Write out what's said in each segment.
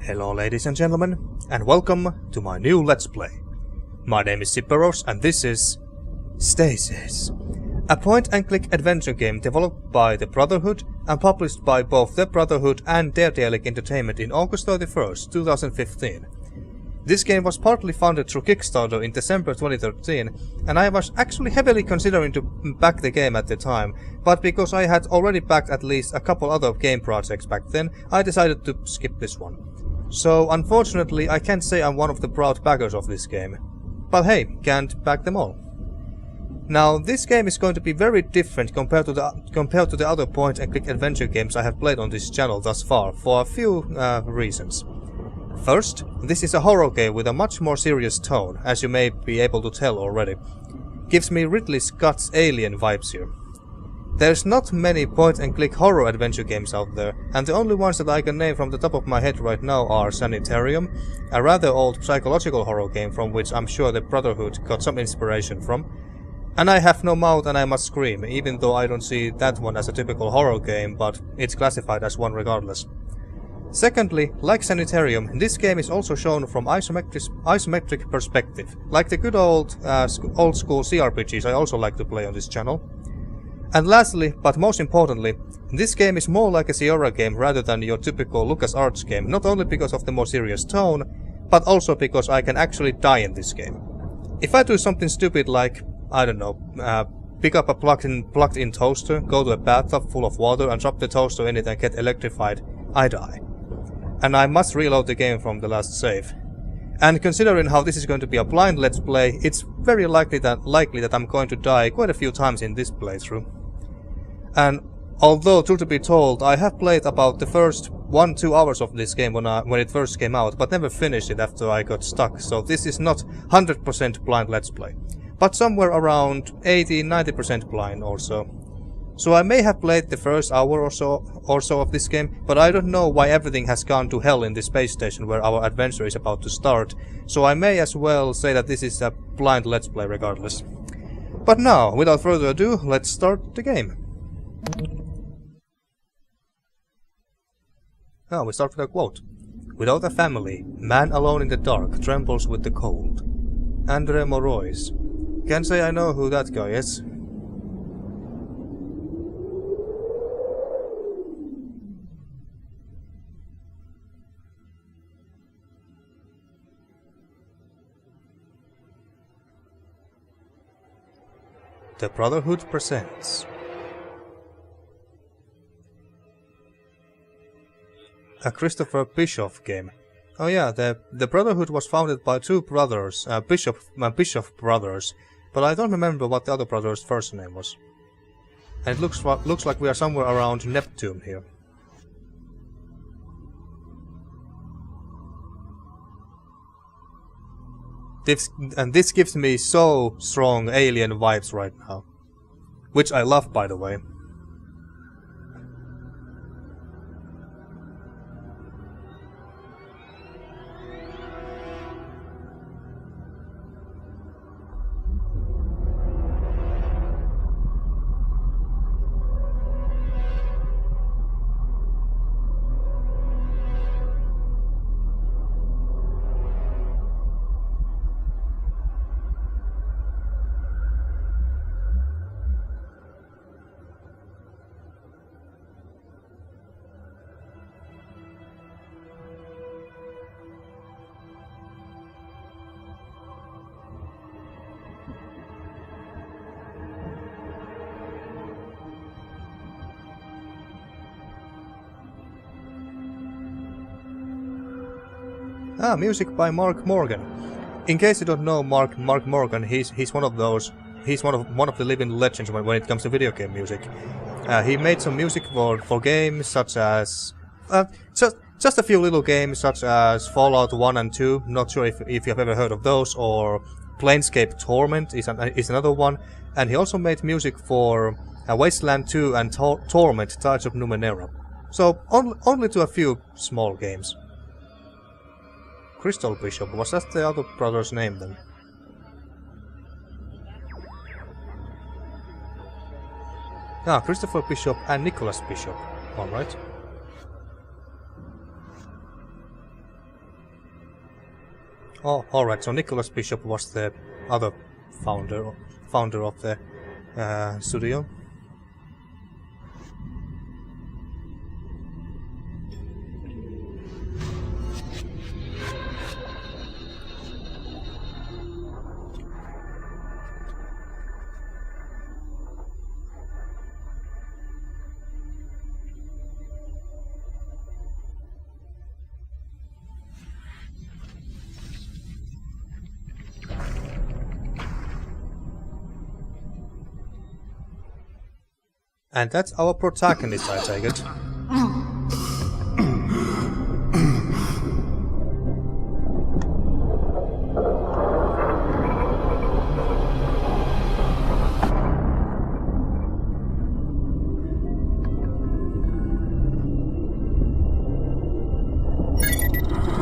Hello ladies and gentlemen, and welcome to my new Let's Play. My name is Siperos and this is Stasis, a point-and-click adventure game developed by the Brotherhood and published by both the Brotherhood and Daedalic Entertainment in August 31st, 2015. This game was partly funded through Kickstarter in December 2013, and I was actually heavily considering to back the game at the time, but because I had already backed at least a couple other game projects back then, I decided to skip this one. So unfortunately I can't say I'm one of the proud backers of this game. But hey, can't back them all. Now this game is going to be very different compared to the other point-and-click adventure games I have played on this channel thus far, for a few reasons. First, this is a horror game with a much more serious tone, as you may be able to tell already. Gives me Ridley Scott's Alien vibes here. There's not many point-and-click horror adventure games out there, and the only ones that I can name from the top of my head right now are Sanitarium, a rather old psychological horror game from which I'm sure the Brotherhood got some inspiration from, and I Have No Mouth and I Must Scream, even though I don't see that one as a typical horror game, but it's classified as one regardless. Secondly, like Sanitarium, this game is also shown from isometric perspective, like the good old school CRPGs I also like to play on this channel. And lastly, but most importantly, this game is more like a Sierra game rather than your typical LucasArts game, not only because of the more serious tone, but also because I can actually die in this game. If I do something stupid like, I don't know, pick up a plugged-in toaster, go to a bathtub full of water and drop the toaster in it and get electrified, I die. And I must reload the game from the last save. And considering how this is going to be a blind let's play, it's very likely that I'm going to die quite a few times in this playthrough. And although, truth to be told, I have played about the first 1-2 hours of this game when it first came out, but never finished it after I got stuck, so this is not 100% blind let's play, but somewhere around 80-90% blind or so. So I may have played the first hour or so of this game, but I don't know why everything has gone to hell in the space station where our adventure is about to start, so I may as well say that this is a blind let's play regardless. But now, without further ado, let's start the game. Oh, we start with a quote. "Without a family, man alone in the dark trembles with the cold." Andre Morois. Can't say I know who that guy is. The Brotherhood presents a Christopher Bischoff game. Oh yeah, the Brotherhood was founded by two brothers, Bischoff brothers, but I don't remember what the other brother's first name was. And it looks like we are somewhere around Neptune here. This gives me so strong alien vibes right now. Which I love, by the way. Music by Mark Morgan. In case you don't know Mark Morgan, he's one of the living legends when it comes to video game music. He made some music for games such as just a few little games such as Fallout 1 and 2. Not sure if you have ever heard of those, or Planescape Torment is another one. And he also made music for Wasteland 2 and Torment: Tides of Numenera. So only to a few small games. Crystal Bishop, was that the other brother's name then? Ah, Christopher Bishop and Nicholas Bishop. Alright. Oh, alright, so Nicholas Bishop was the other founder of the studio. And that's our protagonist, I take it.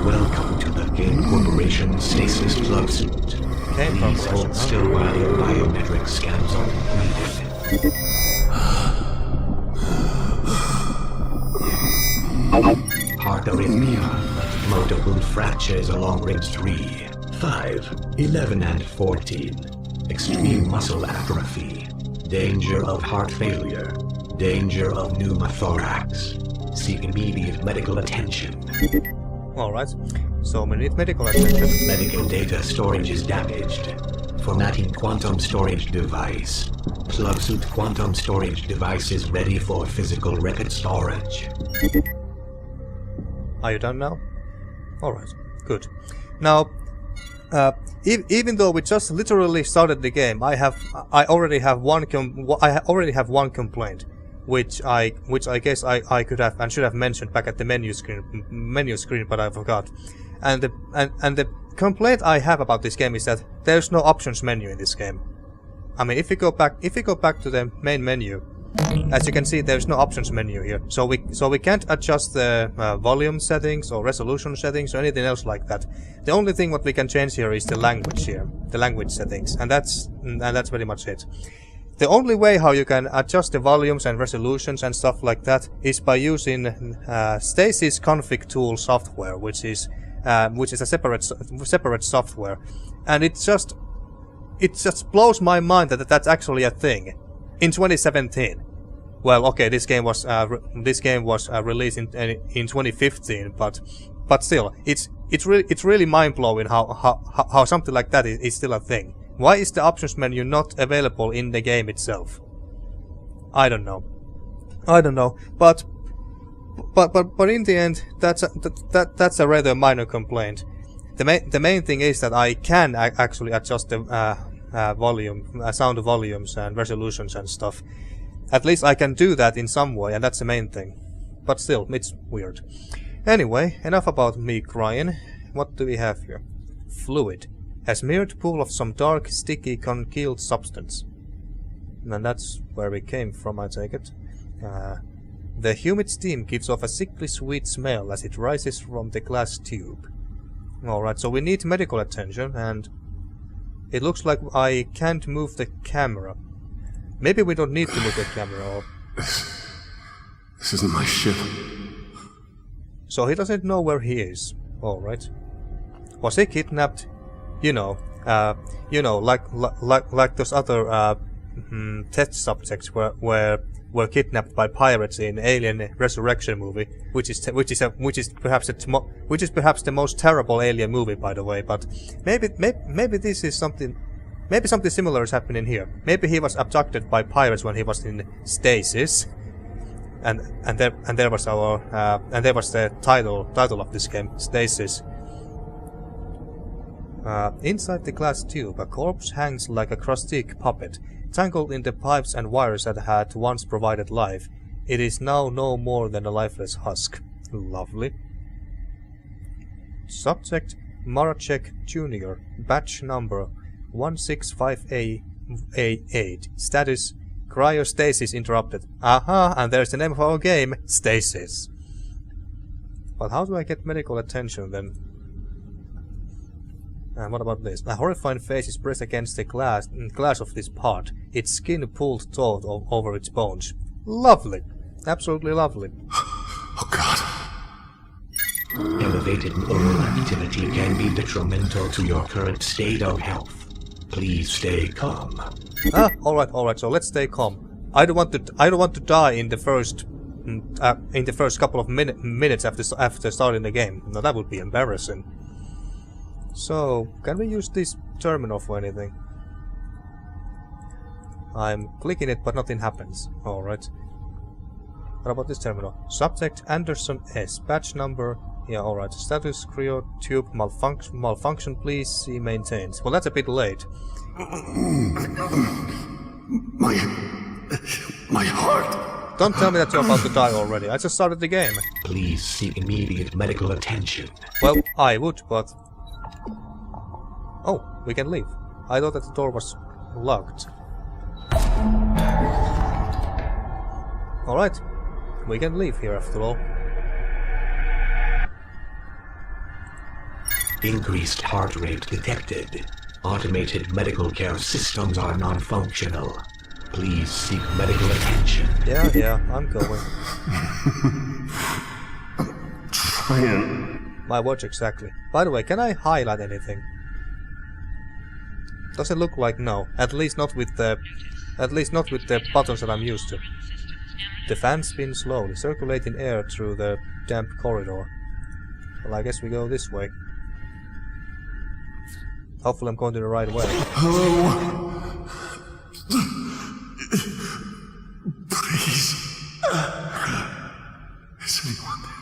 Welcome to the Game Corporation Stasis Plug Suit. Please hold still while your biometric scans are completed. Heart arrhythmia, multiple fractures along ribs 3, 5, 11 and 14, extreme muscle atrophy, danger of heart failure, danger of pneumothorax. Seek immediate medical attention. Alright, so we need medical attention. Medical data storage is damaged. Formatting quantum storage device. Plug suit quantum storage device is ready for physical record storage. Are you done now? Alright, good. Now, even though we just literally started the game, I already have one complaint, which I guess I could have and should have mentioned back at the menu screen, but I forgot. And the complaint I have about this game is that there's no options menu in this game. I mean, if you go back to the main menu, as you can see, there's no options menu here. So we can't adjust the volume settings or resolution settings or anything else like that. The only thing what we can change here is the language here, the language settings, and that's pretty much it. The only way how you can adjust the volumes and resolutions and stuff like that is by using Stasis config tool software, which is a separate software, and it just blows my mind that that's actually a thing in 2017. Well, okay, this game was released in 2015, but still, it's really mind blowing how something like that is still a thing. Why is the options menu not available in the game itself? I don't know, but in the end, that's a rather minor complaint. The main thing is that I can actually adjust the sound volumes and resolutions and stuff. At least I can do that in some way, and that's the main thing. But still, it's weird. Anyway, enough about me crying. What do we have here? Fluid. A smeared pool of some dark, sticky, congealed substance. And that's where we came from, I take it. The humid steam gives off a sickly sweet smell as it rises from the glass tube. Alright, so we need medical attention, and it looks like I can't move the camera. Maybe we don't need to move the camera, or... This isn't my ship. So he doesn't know where he is. Alright. Was he kidnapped? You know, like those other test subjects were kidnapped by pirates in Alien Resurrection movie, which is perhaps the most terrible Alien movie, by the way. But maybe this is something. Maybe something similar is happening here. Maybe he was abducted by pirates when he was in Stasis, and there was the title of this game, Stasis. Inside the glass tube, a corpse hangs like a crustic puppet, tangled in the pipes and wires that had once provided life. It is now no more than a lifeless husk. Lovely. Subject Maracek Jr., batch number 165A8. Status cryostasis interrupted. Aha, and there's the name of our game, Stasis. But how do I get medical attention then? And what about this? A horrifying face is pressed against the glass of this pod, its skin pulled taut over its bones. Lovely. Absolutely lovely. Oh god. elevated oral activity can be detrimental to your current state of health. Please stay calm. Alright, so let's stay calm. I don't want to die in the first couple of minutes after starting the game. Now that would be embarrassing. So, can we use this terminal for anything? I'm clicking it, but nothing happens. Alright. What about this terminal? Subject Anderson S. Batch number. Yeah, alright. Status cryo tube malfunction, please see maintained. Well, that's a bit late. My heart. Don't tell me that you're about to die already. I just started the game. Please seek immediate medical attention. Well, I would, but... Oh, we can leave. I thought that the door was locked. Alright. We can leave here after all. Increased heart rate detected. Automated medical care systems are non-functional. Please seek medical attention. Yeah, I'm going. Trying. My words exactly. By the way, can I highlight anything? Does it look like no? At least not with the buttons that I'm used to. The fan spins slowly, circulating air through the damp corridor. Well, I guess we go this way. Hopefully I'm going to the right way. Hello? Please. Is anyone there?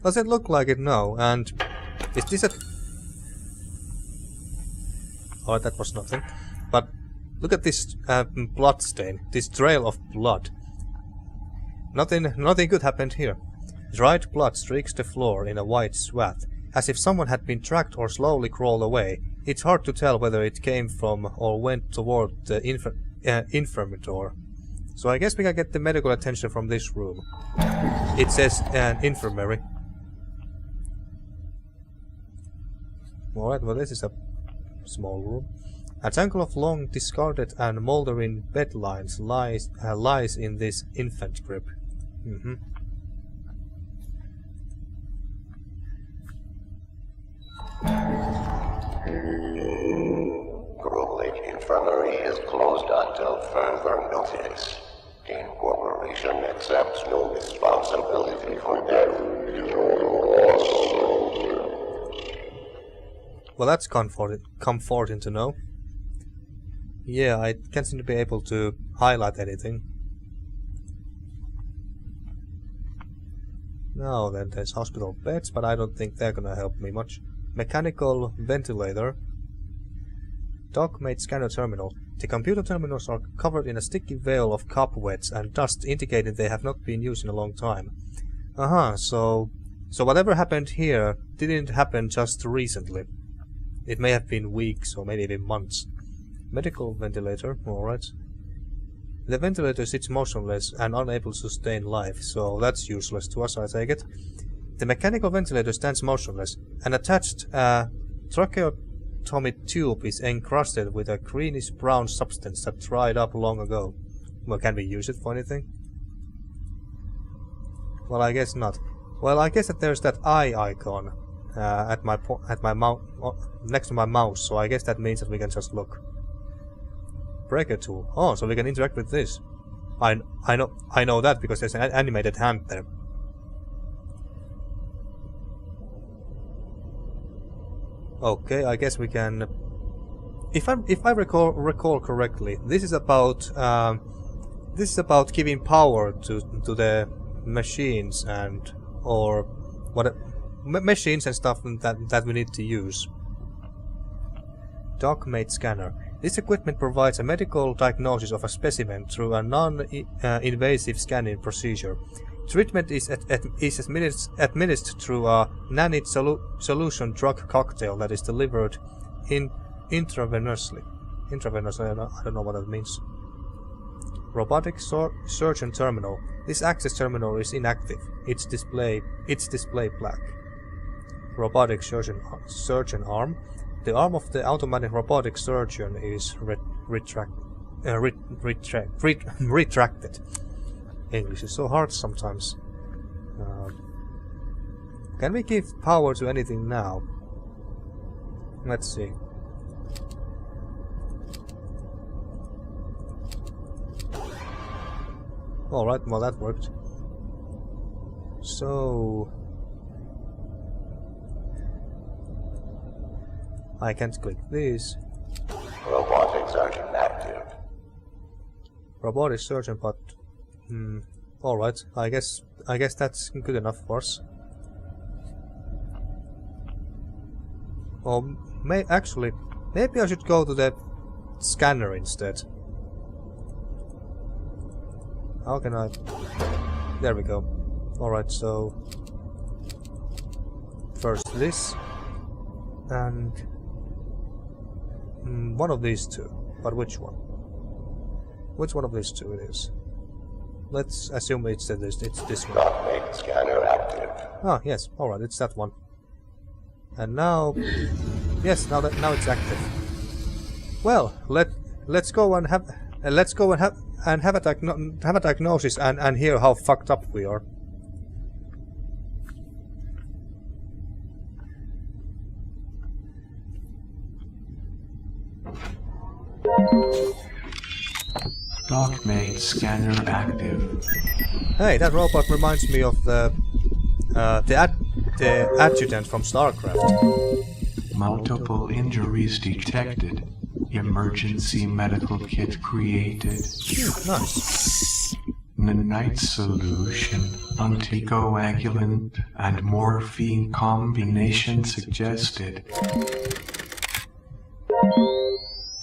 Does it look like it? No. And is this a... Oh, that was nothing. But look at this blood stain. This trail of blood. Nothing good happened here. Dried blood streaks the floor in a white swath, as if someone had been tracked or slowly crawled away. It's hard to tell whether it came from or went toward the infirmary. So I guess we can get the medical attention from this room. It says an infirmary. Alright, well this is a small room. A tangle of long, discarded and mouldering bed lines lies in this infant crib. Grove Lake Infirmary is closed until further notice. The Incorporation accepts no responsibility for death. Well, that's comforting to know. Yeah, I can't seem to be able to highlight anything. No, then there's hospital beds, but I don't think they're gonna help me much. Mechanical ventilator. Dock-made scanner terminal. The computer terminals are covered in a sticky veil of cobwebs and dust, indicating they have not been used in a long time. So whatever happened here didn't happen just recently. It may have been weeks or maybe even months. Medical ventilator, alright. The ventilator sits motionless and unable to sustain life, so that's useless to us, I take it. The mechanical ventilator stands motionless. An attached tracheotomy tube is encrusted with a greenish-brown substance that dried up long ago. Well, can we use it for anything? Well, I guess not. Well, I guess that there's that eye icon at my next to my mouse, so I guess that means that we can just look. Breaker tool. Oh, so we can interact with this. I know that because there's an animated hand there. Okay, I guess we can. If I recall correctly, this is about giving power to the machines or machines and stuff that we need to use. Dock-made scanner. This equipment provides a medical diagnosis of a specimen through a non-invasive scanning procedure. Treatment is administered through a nanite solution drug cocktail that is delivered intravenously. I don't know what that means. Robotic surgeon terminal. This access terminal is inactive. Its display black. Robotic surgeon arm. The arm of the automatic robotic surgeon is retracted. English is so hard sometimes. Can we give power to anything now? Let's see. Alright, well that worked. So... I can't click this. Robotic surgeon active. Robotic surgeon, but... Alright, I guess that's good enough for us. Or actually, maybe I should go to the scanner instead. How can I... There we go. Alright, so... First this. And... one of these two. But which one? Which one of these two it is? Let's assume it's this one. Document scanner active. Ah, yes. Alright, it's that one. And now... Yes, now it's active. Well, let's go and have a diagnosis and hear how fucked up we are. Dockmate scanner active. Hey, that robot reminds me of the adjutant from StarCraft. Multiple injuries detected. Emergency medical kit created. Nice. Nanite solution, anticoagulant, and morphine combination suggested.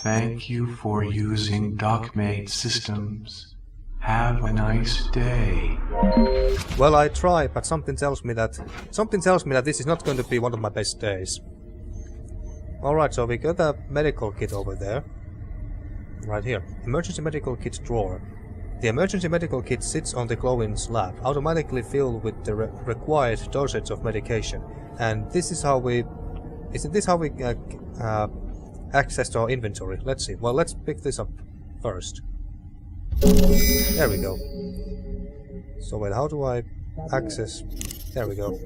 Thank you for using Dockmate systems. Have a nice day. Well, I try, but something tells me that this is not going to be one of my best days. Alright, so we got a medical kit over there. Right here. Emergency medical kit drawer. The emergency medical kit sits on the glowing slab, automatically filled with the required dosage of medication. And this is how we... Isn't this how we access our inventory? Let's see. Well, let's pick this up first. There we go. So wait, how do I access... There we go.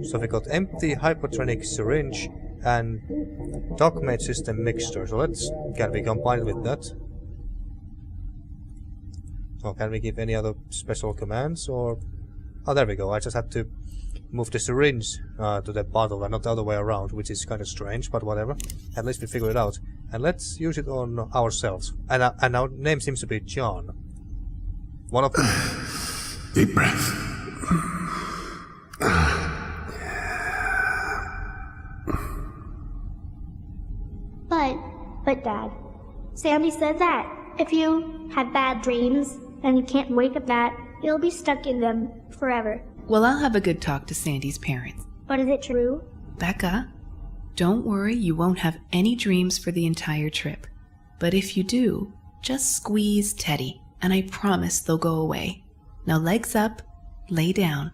So we got empty hypotronic syringe and Dockmate system mixture. So can we combine it with that? Or can we give any other special commands or... Oh, there we go. I just had to move the syringe to the bottle and not the other way around, which is kind of strange, but whatever. At least we figured it out. And let's use it on ourselves. And our name seems to be John. One of them. Deep breath. But Dad, Sandy said that if you have bad dreams and you can't wake up that, you'll be stuck in them forever. Well, I'll have a good talk to Sandy's parents. But is it true? Becca, don't worry, you won't have any dreams for the entire trip. But if you do, just squeeze Teddy, and I promise they'll go away. Now legs up, lay down.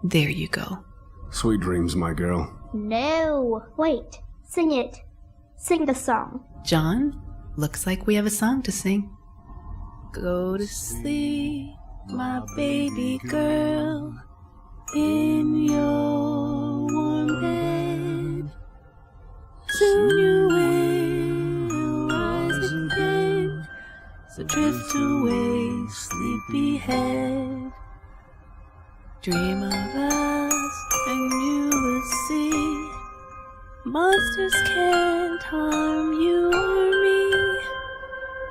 There you go. Sweet dreams, my girl. No. Wait. Sing it. Sing the song. John, looks like we have a song to sing. Go to sleep, my baby girl, in your warm bed. Soon you will rise again, so drift away, sleepyhead. Dream of us, and you will see monsters can't harm you or me.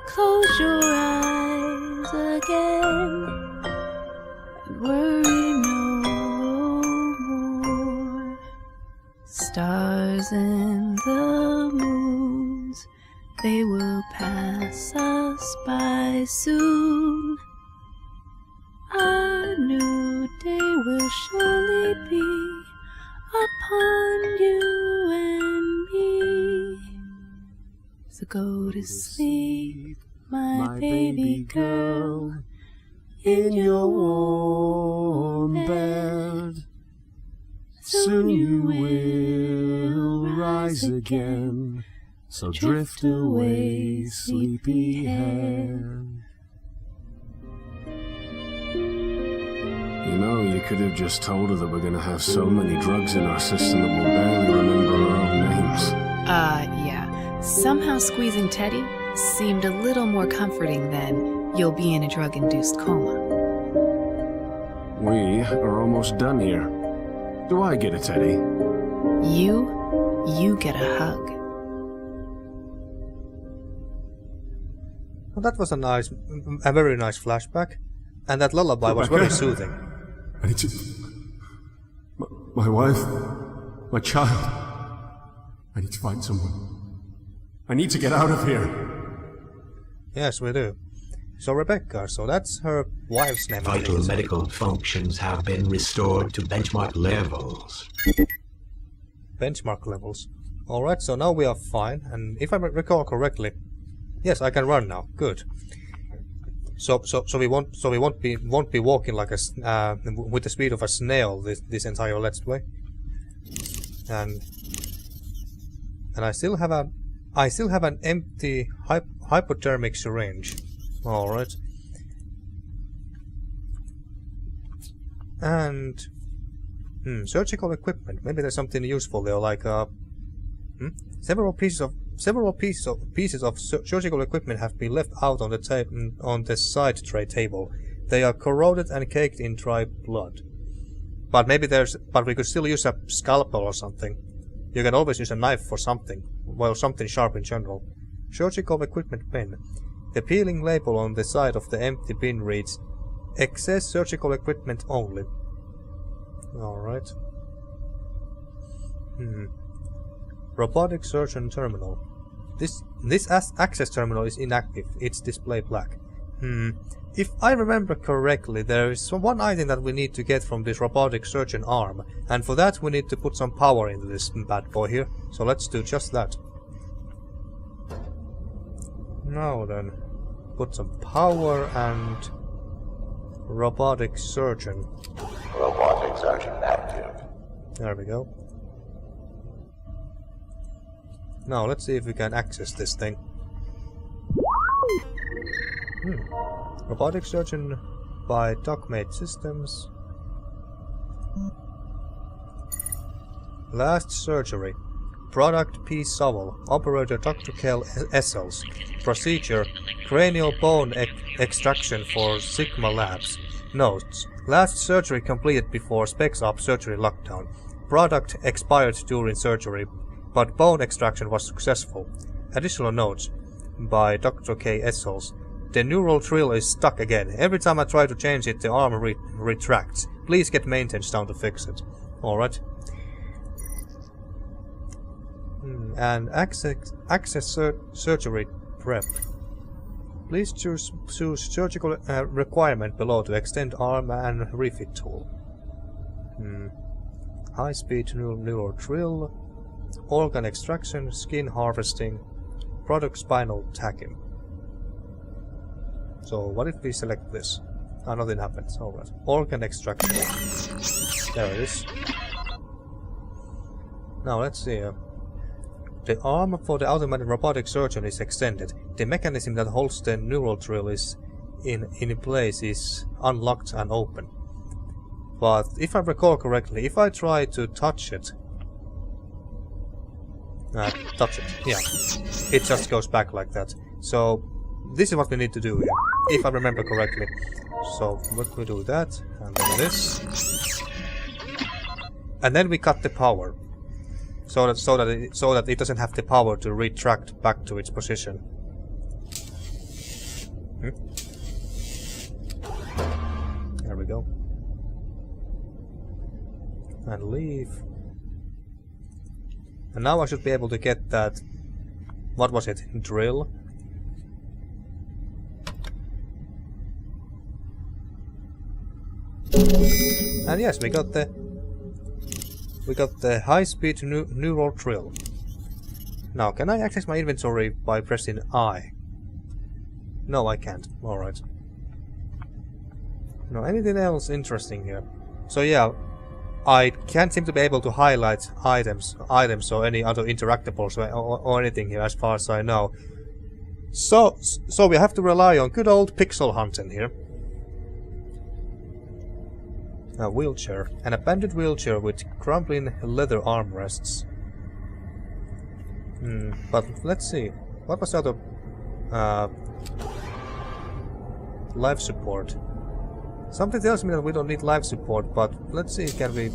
Close your eyes again and worry no more. Stars and the moons, they will pass us by soon. A new day will surely be upon you and me. So go to sleep, my baby girl, in your warm bed. Soon you will rise again, so drift away, sleepyhead. You know, you could have just told her that we're gonna have so many drugs in our system that we'll barely remember our own names. Yeah. Somehow squeezing Teddy seemed a little more comforting than you'll be in a drug-induced coma. We are almost done here. Do I get a Teddy? You get a hug. Well, that was a very nice flashback, and that lullaby was very soothing. I need to... My wife, my child. I need to find someone. I need to get out of here. Yes, we do. So Rebecca, so that's her wife's name. Vital medical functions have been restored to benchmark levels. Benchmark levels. Alright, so now we are fine, and if I recall correctly, yes, I can run now. Good. So we won't be walking like with the speed of a snail this entire let's play. And I still have an empty hypodermic syringe. Alright. And surgical equipment. Maybe there's something useful there, like several pieces of surgical equipment have been left out on the side tray table. They are corroded and caked in dry blood. But we could still use a scalpel or something. You can always use a knife for something. Well, something sharp in general. Surgical equipment bin. The peeling label on the side of the empty bin reads, "Excess surgical equipment only." Alright. Robotic surgeon terminal. This access terminal is inactive. It's display black. If I remember correctly, there is one item that we need to get from this robotic surgeon arm, and for that we need to put some power into this bad boy here. So let's do just that. Now then, put some power and robotic surgeon. Robotic surgeon active. There we go. Now let's see if we can access this thing. Robotic surgeon by Dockmate Systems. Last surgery. Product P. Sowell. Operator Dr. Kel Essels. Procedure cranial bone extraction for Sigma Labs. Notes. Last surgery completed before Specs Up surgery lockdown. Product expired during surgery, but bone extraction was successful. Additional notes by Dr. K. Essels. The neural drill is stuck again. Every time I try to change it, the arm retracts. Please get maintenance down to fix it. Alright. And access surgery prep. Please choose surgical requirement below to extend arm and refit tool. High-speed neural drill. Organ extraction, skin harvesting, product spinal tacking. So what if we select this? Oh, nothing happens. Alright. Organ extraction. There it is. Now let's see. The arm for the automated robotic surgeon is extended. The mechanism that holds the neural drill is in place is unlocked and open. But if I recall correctly, if I try to touch it, yeah, it just goes back like that. So this is what we need to do here, if I remember correctly. So let me do that, and then this, and then we cut the power, so that it doesn't have the power to retract back to its position. There we go. And leave. And now I should be able to get that, what was it, drill? And yes, we got the high-speed neural drill. Now, can I access my inventory by pressing I? No, I can't. Alright. No, anything else interesting here? So yeah, I can't seem to be able to highlight items or any other interactables or anything here, as far as I know. So we have to rely on good old pixel hunting here. A wheelchair. An abandoned wheelchair with crumbling leather armrests. But let's see. What was the other... life support. Something tells me that we don't need life support, but let's see, can we...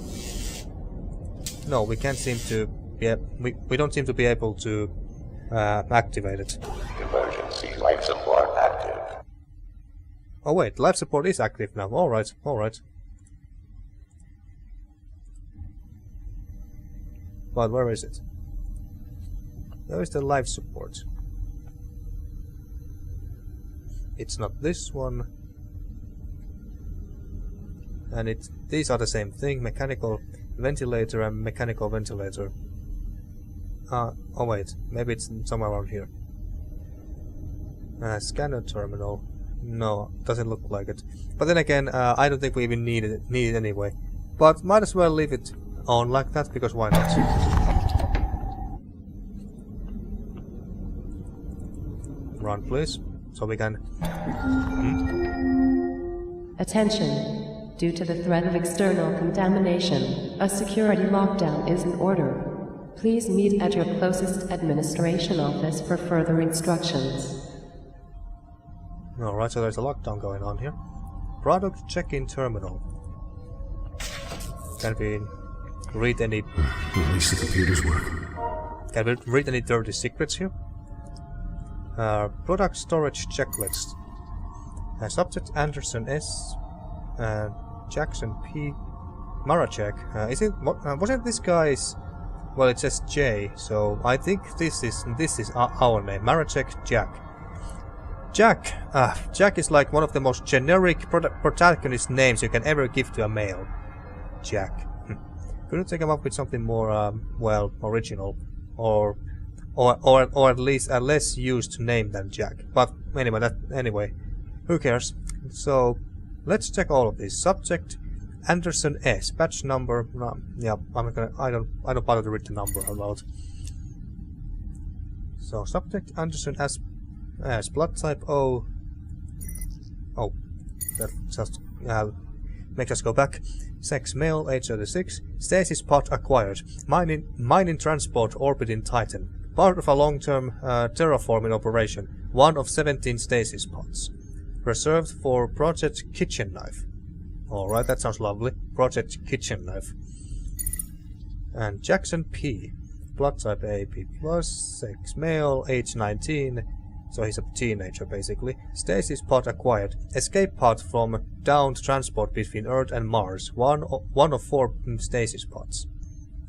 No, we can't seem to... Yeah, we don't seem to be able to activate it. Emergency life support active. Oh wait, life support is active now. Alright, alright. But where is it? Where is the life support? It's not this one. And these are the same thing, mechanical ventilator and mechanical ventilator. Oh wait, maybe it's somewhere around here. Scanner terminal. No, doesn't look like it. But then again, I don't think we even need it anyway. But might as well leave it on like that, because why not? Run, please, so we can... Attention. Due to the threat of external contamination, a security lockdown is in order. Please meet at your closest administration office for further instructions. Alright, so there's a lockdown going on here. Product check-in terminal. Can we read any... At least the computers work. Can we read any dirty secrets here? Product storage checklist. Subject Anderson S. Jackson P. Maracek. Is it? Wasn't this guy's? Well, it says J, so I think this is our name. Maracek Jack. Jack is like one of the most generic protagonist names you can ever give to a male. Jack. Couldn't they come up with something more, well, original, or at least a less used name than Jack? But anyway, who cares? So let's check all of these. Subject Anderson S. Batch number. Yeah, I don't bother to read the number aloud. So subject Anderson S. Blood type O. Oh, that just makes us go back. Sex male, age 36. Stasis pod acquired. Mining transport orbiting Titan. Part of a long-term terraforming operation. One of 17 stasis pods. Reserved for Project Kitchen Knife. Alright, that sounds lovely. Project Kitchen Knife. And Jackson P. Blood type AB+, sex male, age 19. So he's a teenager basically. Stasis pod acquired. Escape pod from downed transport between Earth and Mars. One of 4 stasis pods.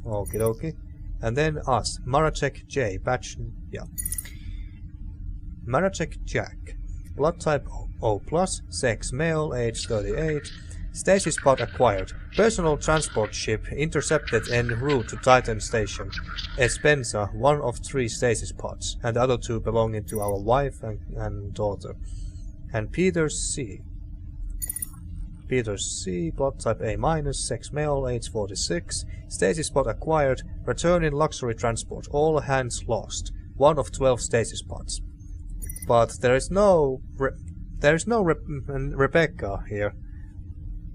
Okie dokie. And then us. Maracek J. Batch. Yeah. Maracek Jack. Blood type O+, sex male, age 38. Stasis pod acquired. Personal transport ship intercepted en route to Titan Station. Espenza, one of 3 stasis pods, and the other 2 belonging to our wife and daughter. And Peter C. Peter C, blood type A-, sex male, age 46. Stasis pod acquired. Returning luxury transport. All hands lost. One of 12 stasis pods. But there is no Rebecca here,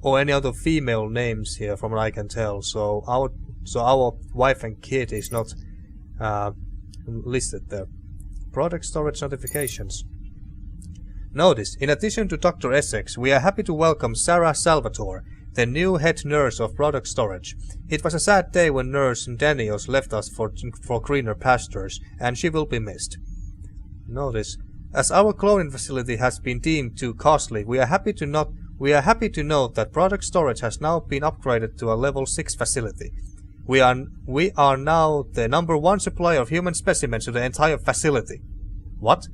or any other female names here, from what I can tell. So our wife and kid is not listed there. Product storage notifications. Notice, in addition to Dr. Essex, we are happy to welcome Sarah Salvatore, the new head nurse of product storage. It was a sad day when Nurse Daniels left us for greener pastures, and she will be missed. Notice, as our cloning facility has been deemed too costly, we are happy to note that product storage has now been upgraded to a level 6 facility. We are now the #1 supplier of human specimens to the entire facility. What?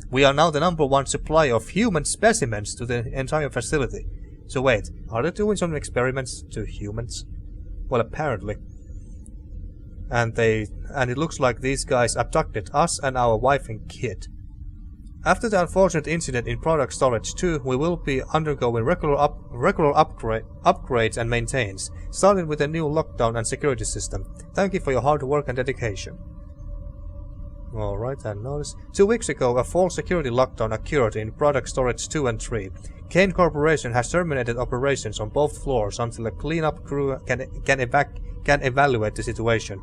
We are now the #1 supplier of human specimens to the entire facility. So wait, are they doing some experiments to humans? Well, apparently. And it looks like these guys abducted us and our wife and kid. After the unfortunate incident in Product Storage 2, we will be undergoing regular upgrades and maintains, starting with a new lockdown and security system. Thank you for your hard work and dedication. Alright, and notice. 2 weeks ago, a false security lockdown occurred in product storage 2 and 3. Kane Corporation has terminated operations on both floors until a cleanup crew can evaluate the situation.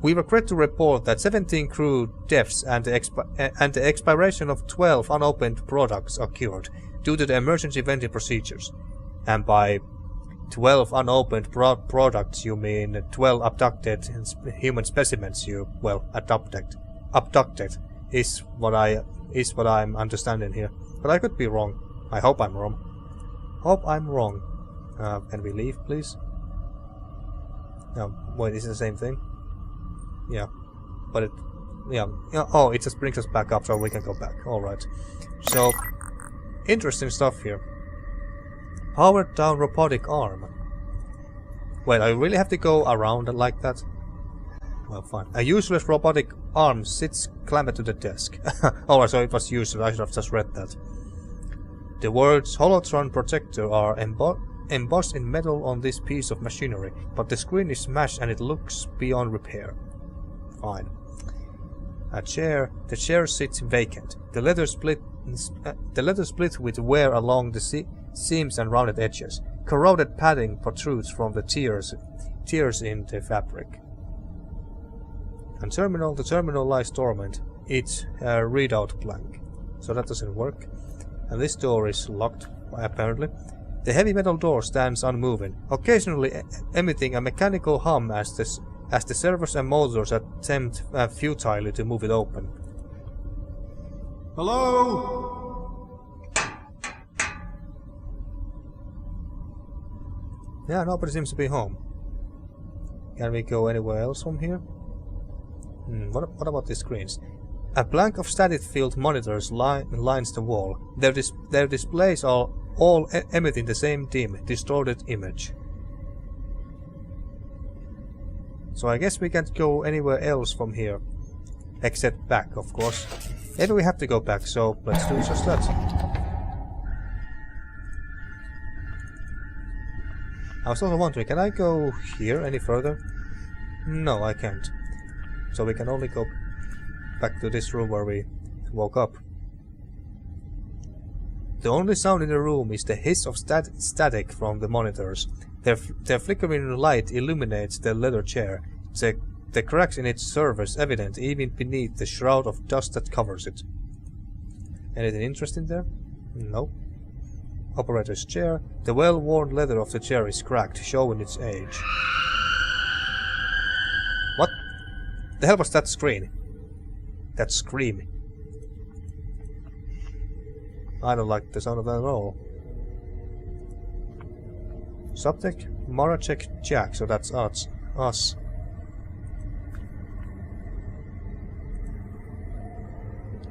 We regret to report that 17 crew deaths and the expiration of 12 unopened products occurred due to the emergency vending procedures. And by 12 unopened products, you mean 12 abducted human specimens abducted is what I'm understanding here. But I could be wrong. I hope I'm wrong. Can we leave, please? No, wait, is it the same thing? Yeah. But oh, it just brings us back up so we can go back. Alright. So, interesting stuff here. Powered down robotic arm. Wait, I really have to go around like that? Well, fine. A useless robotic arm sits clamped to the desk. Alright, so it was useless. I should have just read that. The words Holotron Protector are embossed in metal on this piece of machinery, but the screen is smashed and it looks beyond repair. Fine. A chair. The chair sits vacant. The leather split with wear along the seams and rounded edges. Corroded padding protrudes from the tears in the fabric. And the terminal lies dormant. It's a readout blank. So that doesn't work. And this door is locked, apparently. The heavy metal door stands unmoving, occasionally emitting a mechanical hum as the servos and motors attempt futilely to move it open. Hello? Yeah, nobody seems to be home. Can we go anywhere else from here? What about these screens? A blank of static field monitors lines the wall. Their displays are all emitting the same dim, distorted image. So I guess we can't go anywhere else from here. Except back, of course. Maybe we have to go back, so let's do just that. I was also wondering, can I go here any further? No, I can't. So we can only go back to this room where we woke up. The only sound in the room is the hiss of static from the monitors. Their flickering light illuminates the leather chair, the cracks in its surface evident even beneath the shroud of dust that covers it. Anything interesting there? No. Operator's chair. The well-worn leather of the chair is cracked, showing its age. What the hell was that screen? That scream. I don't like the sound of that at all. Subject, Maracek Jack, so that's us.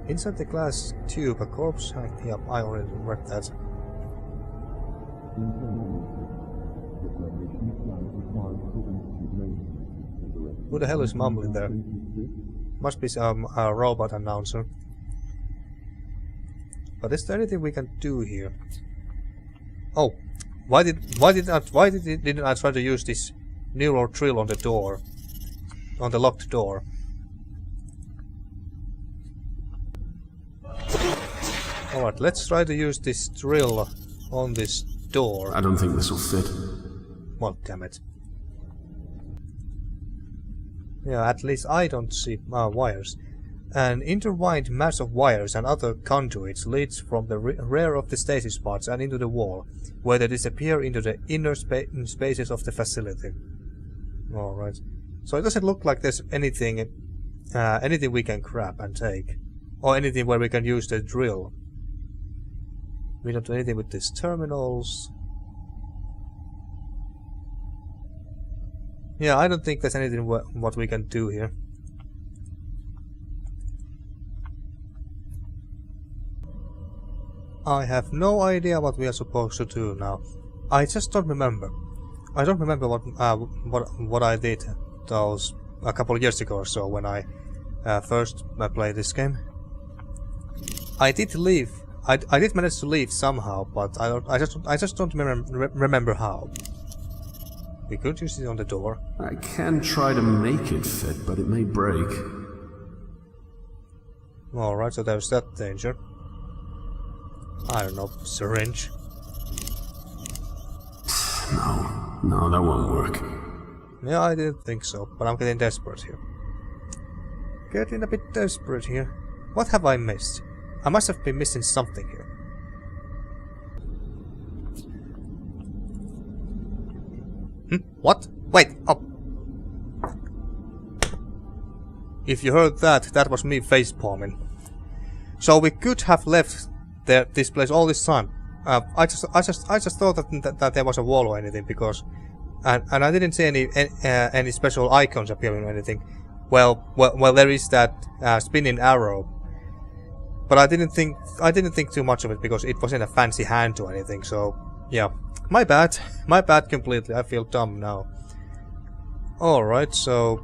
Inside the glass tube, a corpse. Yep, I already read that. Who the hell is mumbling there? Must be some robot announcer. But is there anything we can do here? Oh, why didn't I try to use this neural drill on the door, on the locked door? All right, let's try to use this drill on this door. I don't think this will fit. Well, damn it. Yeah, at least I don't see wires. An intertwined mass of wires and other conduits leads from the rear of the stasis pods and into the wall, where they disappear into the inner spaces of the facility. Alright. So it doesn't look like there's anything we can grab and take. Or anything where we can use the drill. We don't do anything with these terminals. Yeah, I don't think there's anything what we can do here. I have no idea what we are supposed to do now. I just don't remember. I don't remember what I did those a couple of years ago or so when I first played this game. I did leave. I did manage to leave somehow, but I just don't remember how. We could use it on the door. I can try to make it fit, but it may break. Alright, so there's that danger. I don't know, syringe. No, that won't work. Yeah, I didn't think so, but I'm getting desperate here. Getting a bit desperate here. What have I missed? I must have been missing something here. What? Wait! Oh! If you heard that, that was me facepalming. So we could have left this place all this time. I just thought that there was a wall or anything because, and I didn't see any special icons appearing or anything. Well, there is that spinning arrow, but I didn't think too much of it because it wasn't a fancy hand or anything. So yeah, my bad completely. I feel dumb now. All right, so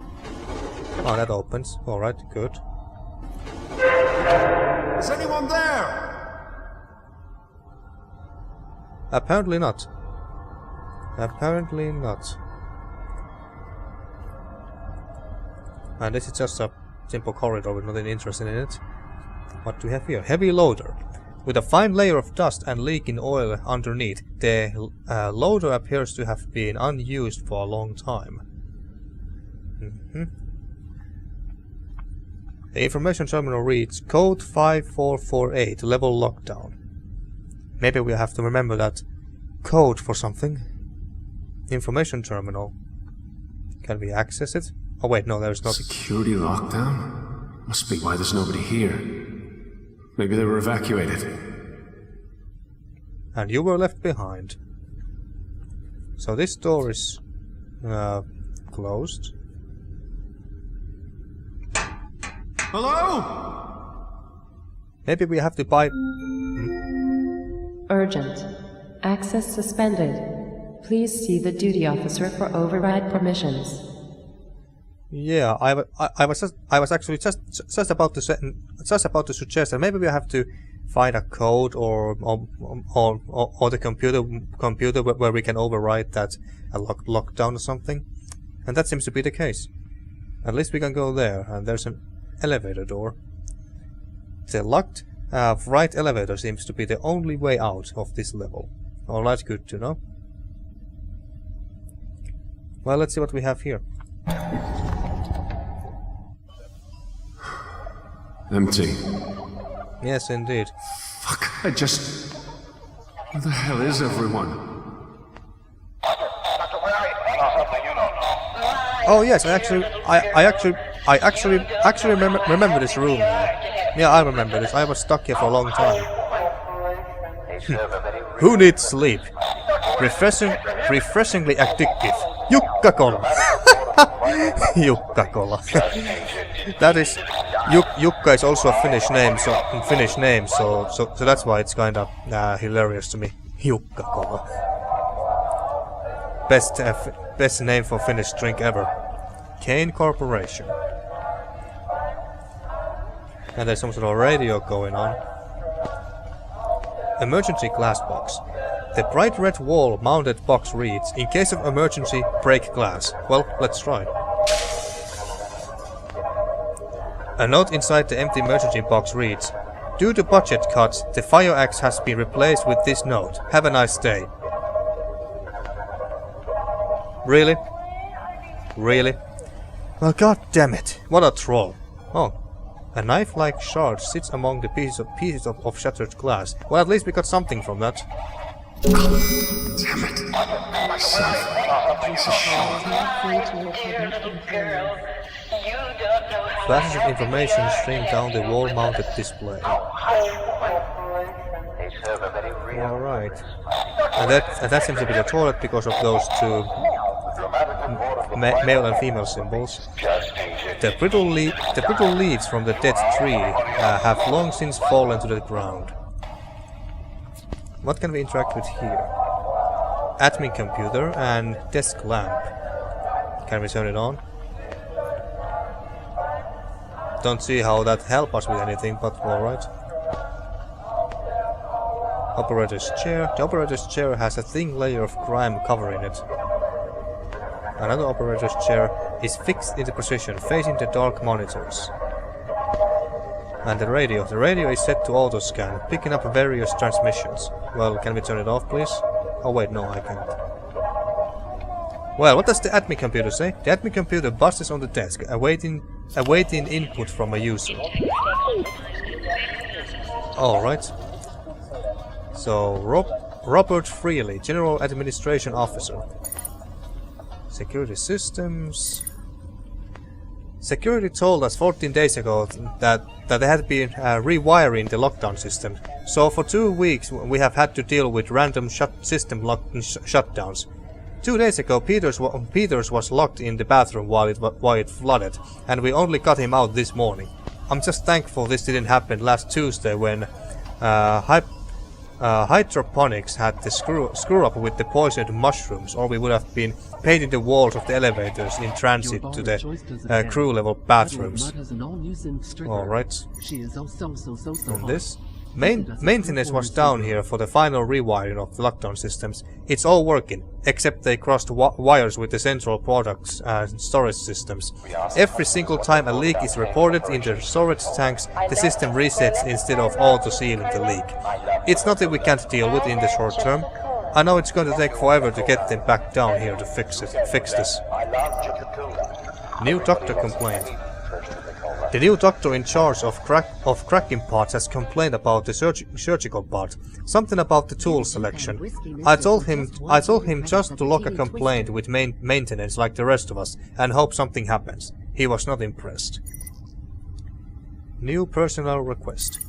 oh, that opens. All right, good. Is anyone there? Apparently not. Apparently not. And this is just a simple corridor with nothing interesting in it. What do we have here? Heavy loader. With a fine layer of dust and leaking oil underneath, the loader appears to have been unused for a long time. The information terminal reads code 5448, level lockdown. Maybe we'll have to remember that code for something. Information terminal. Can we access it? Oh wait, no, there's not. Security lockdown? Must be why there's nobody here. Maybe they were evacuated. And you were left behind. So this door is closed. Hello? Maybe we have to buy... Urgent. Access suspended. Please see the duty officer for override permissions. Yeah, I was actually just about to suggest that maybe we have to find a code or the computer where we can override that lockdown or something, and that seems to be the case. At least we can go there, and there's an elevator door. The locked right elevator seems to be the only way out of this level. Alright, good to know. Well, let's see what we have here. Empty. Yes, indeed. Fuck, Where the hell is everyone? Oh yes, I actually remember this room. Yeah, I remember this. I was stuck here for a long time. Who needs sleep? Refreshingly addictive. Jukka-Cola. Jukka-Cola. That is, Jukka is also a Finnish name, so that's why it's kind of hilarious to me. Jukka-Cola. Best name for Finnish drink ever. Kane Corporation. And there's some sort of radio going on. Emergency glass box. The bright red wall-mounted box reads, in case of emergency, break glass. Well, let's try. A note inside the empty emergency box reads, due to budget cuts, the fire axe has been replaced with this note. Have a nice day. Really? Really? Well, god damn it. What a troll. Oh. A knife-like shard sits among the pieces of shattered glass. Well, at least we got something from that. Damn it. My son. Piece of Flashes of information stream down the wall-mounted display. Alright. And that seems to be the toilet because of those two male and female symbols. The brittle leaves from the dead tree have long since fallen to the ground. What can we interact with here? Admin computer and desk lamp. Can we turn it on? Don't see how that helps us with anything, but alright. Operator's chair. The operator's chair has a thin layer of grime covering it. Another operator's chair is fixed into position, facing the dark monitors. And the radio. The radio is set to auto-scan, picking up various transmissions. Well, can we turn it off, please? Oh wait, no, I can't. Well, what does the admin computer say? The admin computer buzzes on the desk, awaiting input from a user. Alright. So, Robert Freely, General Administration Officer. Security systems... Security told us 14 days ago that they had been rewiring the lockdown system. So for 2 weeks we have had to deal with random system shutdowns. 2 days ago Peters was locked in the bathroom while it flooded, and we only got him out this morning. I'm just thankful this didn't happen last Tuesday when hydroponics had the screw up with the poisoned mushrooms, or we would have been painting the walls of the elevators in transit to the crew level bathrooms. Alright. And this? Maintenance was down here for the final rewiring of the lockdown systems. It's all working, except they crossed wires with the central products and storage systems. Every single time a leak is reported in the storage tanks, the system resets instead of auto-sealing the leak. It's nothing we can't deal with in the short term. I know it's going to take forever to get them back down here to fix this. New doctor complained. The new doctor in charge of cracking parts has complained about the surgical part. Something about the tool selection. I told him just to log a complaint with maintenance like the rest of us and hope something happens. He was not impressed. New personnel request.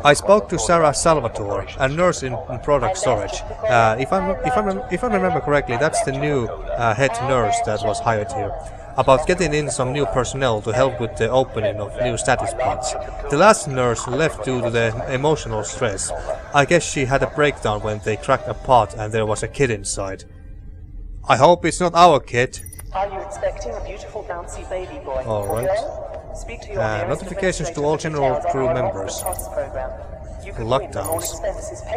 I spoke to Sarah Salvatore, a nurse in product storage. If I remember correctly, that's the new head nurse that was hired here. About getting in some new personnel to help with the opening of new status pods. The last nurse left due to the emotional stress. I guess she had a breakdown when they cracked a pod and there was a kid inside. I hope it's not our kid. Are you expecting a beautiful bouncy baby boy? Alright. Notifications to all general crew members. Lockdowns.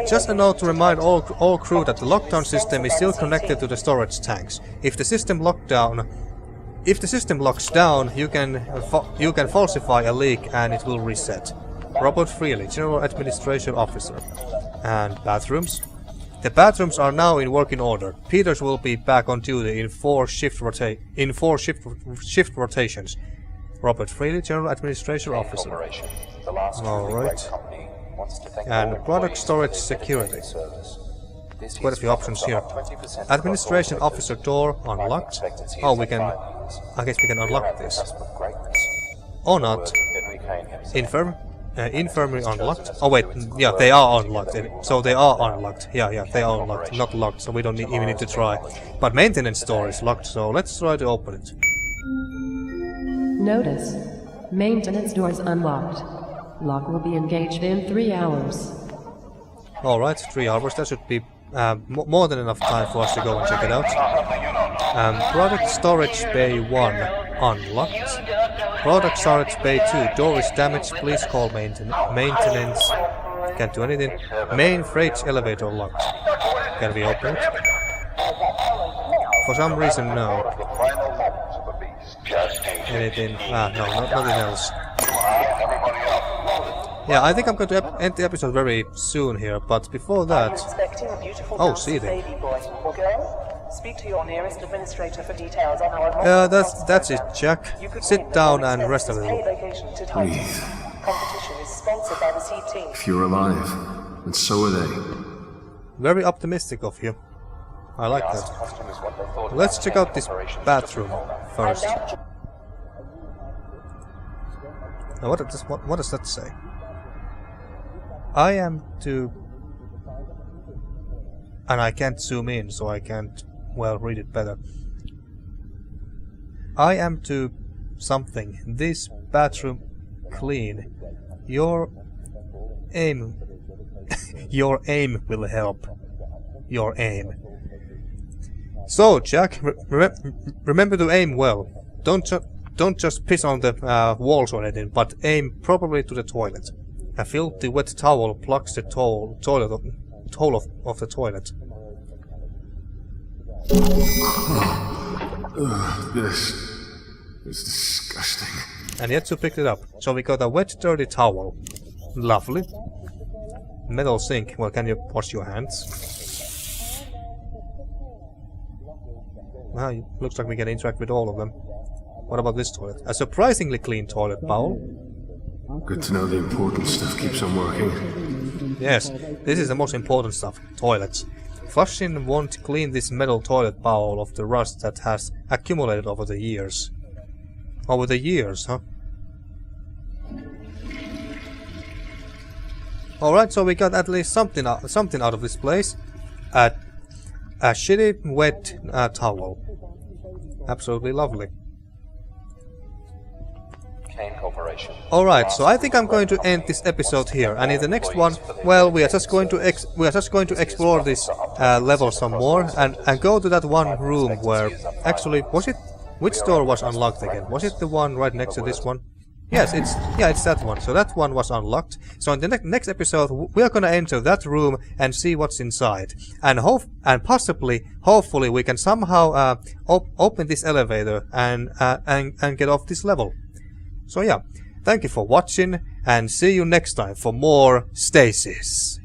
Just a note to remind all crew that the lockdown system is still connected to the storage tanks. If the system locks down, you can falsify a leak and it will reset. Robert Freely, General Administration Officer. And bathrooms. The bathrooms are now in working order. Peters will be back on duty in 4 shift rotations. Robert Freely, General Administration Officer. Alright. And product storage security. Quite a few options here. Administration officer door unlocked. Oh, I guess we can unlock this. Or not. Infirmary unlocked. Oh wait, yeah, they are unlocked. So they are unlocked. Yeah, they are unlocked. Not locked, so we don't even need to try. But maintenance door is locked, so let's try to open it. Notice. Maintenance doors unlocked. Lock will be engaged in 3 hours. Alright, 3 hours. That should be more than enough time for us to go and check it out. Product storage bay 1 unlocked. Product storage bay 2 door is damaged. Please call maintenance. Can't do anything. Main freight elevator locked. Can we open it? For some reason, no. Anything? No, nothing else. Yeah, I think I'm going to end the episode very soon here, but before that... Oh, seating. Speak to your nearest administrator for details on our... that's it, Jack. Sit down and rest a little. Breathe. Competition is sponsored by the C team. If you're alive, and so are they. Very optimistic of you. I like that. Let's check out this bathroom first. Now, what does that say? I am to... And I can't zoom in, so I can't, well, read it better. I am to something. This bathroom clean. Your aim... Your aim will help. Your aim. So, Jack, remember to aim well. Don't just piss on the walls or anything, but aim properly to the toilet. A filthy wet towel plugs the hole of the toilet. This is disgusting. and yet to pick it up. So we got a wet, dirty towel. Lovely. Metal sink. Well, can you wash your hands? Well, looks like we can interact with all of them. What about this toilet? A surprisingly clean toilet bowl. Good to know the important stuff keeps on working. Yes, this is the most important stuff. Toilets. Flushing won't clean this metal toilet bowl of the rust that has accumulated over the years. Over the years, huh? Alright, so we got at least something out of this place. A shitty wet towel. Absolutely lovely. Alright, so I think I'm going to end this episode here, and in the next one, well, we are just going to explore this level some more and go to that one room where actually which door was unlocked again? Was it the one right next to this one? Yes, it's that one. So that one was unlocked. So in the next episode, we are gonna enter that room and see what's inside, and hopefully, we can somehow open this elevator and get off this level. So yeah, thank you for watching, and see you next time for more Stasis.